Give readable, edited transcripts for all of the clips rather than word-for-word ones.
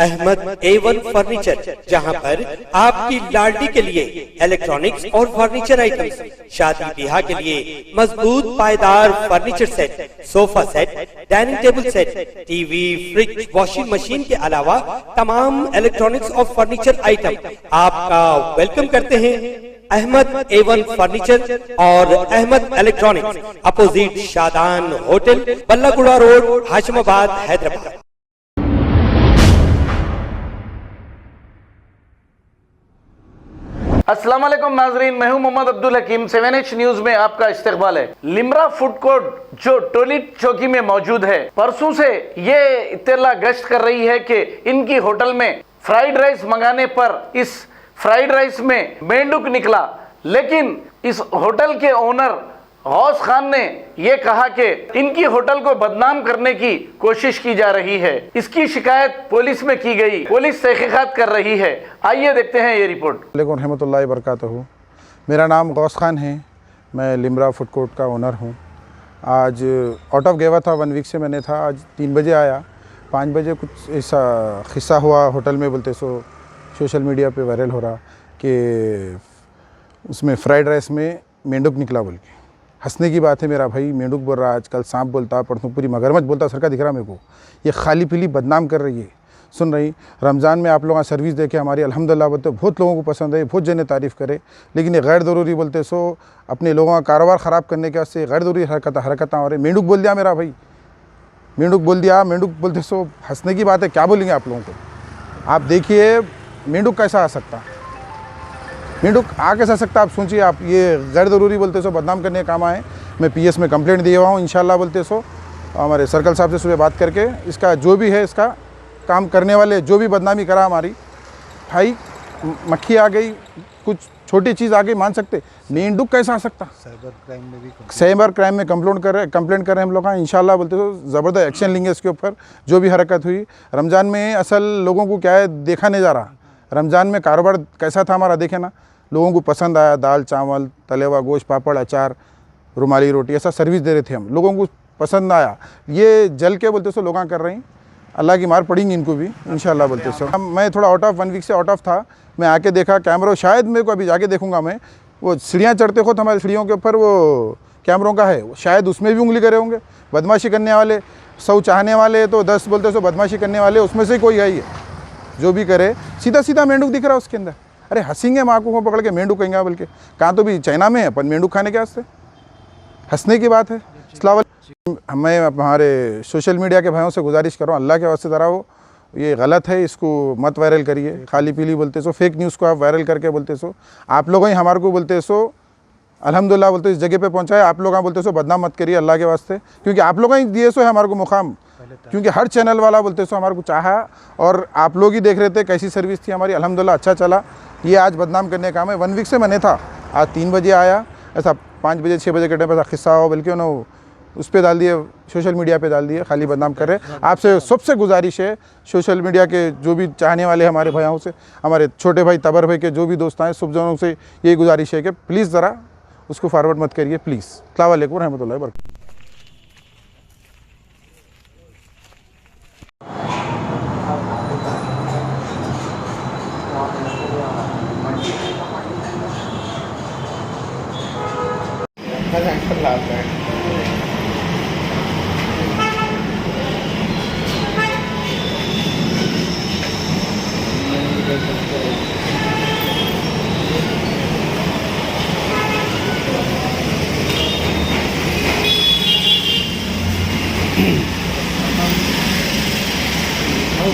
Ahmad A1 furniture, जहां पर आपकी लाडली के लिए इलेक्ट्रॉनिक्स और फर्नीचर आइटम्स, शादी ब्याह के लिए मजबूत पायदार furniture set, sofa set, dining table set, TV, fridge, washing machine के अलावा तमाम इलेक्ट्रॉनिक्स और फर्नीचर आइटम आपका वेलकम करते हैं। अहमद A1 फर्नीचर और Ahmed electronics, opposite Shadan hotel, Ballaguda road, Hashimabad, Hyderabad. अस्सलाम वालेकुम नाजरीन, मैं हूं मोहम्मद अब्दुल हकीम। 7H न्यूज में आपका इस्तकबाल है। लिम्रा फूड कोर्ट जो टोली चौकी में मौजूद है, परसों से ये इत्तला गश्त कर रही है कि इनकी होटल में फ्राइड राइस मंगाने पर इस फ्राइड राइस में मेंढक निकला। लेकिन इस होटल के ओनर गौस खान ने यह कहा कि इनकी होटल को बदनाम करने की कोशिश की जा रही है। इसकी शिकायत पुलिस में की गई, पुलिस तहकीकात कर रही है। आइए देखते हैं ये रिपोर्ट। वालेकुम रहमतुल्लाहि वबरकातुहू। मेरा नाम गौस खान है, मैं लिम्रा फूड कोर्ट का ओनर हूँ। आज आउट ऑफ गया हुआ था, 1 वीक से मैंने था। आज 3 बजे आया, 5 बजे कुछ ऐसा किस्सा हुआ होटल में, बोलते सो सोशल मीडिया पे वायरल हो रहा कि उसमें फ्राइड राइस में मेंढक निकला बोल के। हंसने की बात है, मेरा भाई मेंढक बोल रहा, आजकल सांप बोलता, परसों पूरी मगरमच्छ बोलता, सर का दिख रहा मेरे को। ये खाली पीली बदनाम कर रही है। सुन रही, रमज़ान में आप लोग का सर्विस देखे हमारी अल्हम्दुलिल्लाह बोलते बहुत लोगों को पसंद है, बहुत जने तारीफ़ करे। लेकिन ये गैर ज़रूरी बोलते सो अपने लोगों का कारोबार ख़राब करने के वास्ते गैर ज़रूरी हरकतें हो रही। मेंढक बोल दिया मेरा भाई, मेंढक बोल दिया। मेंढक बोलते सो हंसने की बात है, क्या बोलेंगे आप लोगों को। आप देखिए मेंढक कैसा आ सकता, मेंढक आ कैसा सकता, आप सोचिए। आप ये गैर ज़रूरी बोलते सो बदनाम करने का काम आए। मैं PS में कंप्लेंट दिया हुआ हूँ, इंशाल्लाह बोलते सो हमारे सर्कल साहब से सुबह बात करके इसका जो भी है, इसका काम करने वाले जो भी बदनामी करा हमारी, भाई मक्खी आ गई, कुछ छोटी चीज़ आ गई, मान सकते। मेंढक कैसा आ सकता। साइबर क्राइम में कंप्लेंट कर रहे हैं हम लोग। इंशाल्लाह बोलते सो ज़बरदस्त एक्शन लेंगे इसके ऊपर। जो भी हरकत हुई रमज़ान में, असल लोगों को क्या है देखा नहीं जा रहा। रमज़ान में कारोबार कैसा था हमारा, देखे ना, लोगों को पसंद आया। दाल चावल, तले हुआ गोश्त, पापड़, अचार, रुमाली रोटी, ऐसा सर्विस दे रहे थे हम, लोगों को पसंद आया। ये जल के बोलते सो लोग कर रहे हैं, अल्लाह की मार पड़ेंगी इनको भी इंशाल्लाह बोलते सो। मैं थोड़ा आउट ऑफ 1 वीक से आउट ऑफ था, मैं आके देखा कैमरा, शायद मेरे को अभी जाके देखूंगा मैं, वो सीढ़ियाँ चढ़ते खुद हमारी सीढ़ियों के ऊपर वो कैमरों का है, शायद उसमें भी उंगली करे होंगे। बदमाशी करने वाले 100 चाहने वाले तो 10 बोलते सो बदमाशी करने वाले, उसमें से कोई है ही है। जो भी करे सीधा सीधा मेंढक दिख रहा है उसके अंदर। अरे हंसेंगे माँ को पकड़ के, मेंढक कहेंगे बल्कि कहाँ, तो भी चाइना में है अपन मेंढक खाने के वास्ते, हंसने की बात है। मैं हमारे सोशल मीडिया के भाइयों से गुजारिश कर रहा हूँ, अल्लाह के वास्ते ज़रा वो ये गलत है, इसको मत वायरल करिए। खाली पीली बोलते सो फेक न्यूज़ को आप वायरल करके बोलते सो आप लोग ही हमारे को बोलते सो अल्हम्दुलिल्लाह बोलते इस जगह पे पहुँचाए। आप लोग बोलते सो बदनाम मत करिए अल्लाह के वास्ते, क्योंकि आप लोग ही दिए सो है हमारे को मुकाम, क्योंकि हर चैनल वाला बोलते सो हमारे को चाहा और आप लोग ही देख रहे थे कैसी सर्विस थी हमारी। अल्हम्दुलिल्लाह अच्छा चला। ये आज बदनाम करने का काम है। 1 वीक से मैंने था, आज 3 बजे आया, ऐसा 5 बजे 6 बजे के टाइम पर किस्सा हो, बल्कि उन्होंने उस पर डाल दिए, सोशल मीडिया पे डाल दिए, खाली बदनाम कर रहे। आपसे सबसे गुजारिश है, सोशल मीडिया के जो भी चाहने वाले हमारे भाइयों से, हमारे छोटे भाई तबर भाई के जो भी दोस्त हैं, सब जनों से यही गुजारिश है कि प्लीज़ ज़रा उसको फॉरवर्ड मत करिए प्लीज़। अस्सलाम वालेकुम रहमतुल्लाहि व बरकातहू।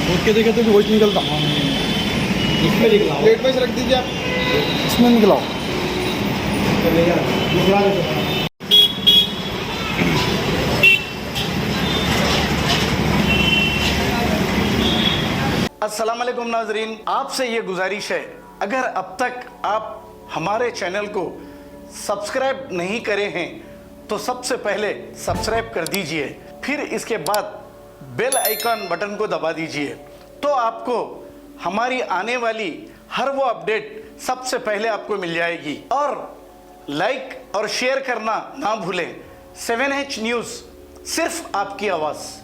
भूख के देखे तो भी वही निकलता, इसमें निकला, प्लेट में से रख दीजिए आप, इसमें निकलाओ। अस्सलाम वालेकुम नाजरीन, आपसे ये गुजारिश है, अगर अब तक आप हमारे चैनल को सब्सक्राइब नहीं करे हैं तो सबसे पहले सब्सक्राइब कर दीजिए, फिर इसके बाद बेल आइकन बटन को दबा दीजिए, तो आपको हमारी आने वाली हर वो अपडेट सबसे पहले आपको मिल जाएगी। और लाइक और शेयर करना ना भूलें। 7H न्यूज़, सिर्फ आपकी आवाज़।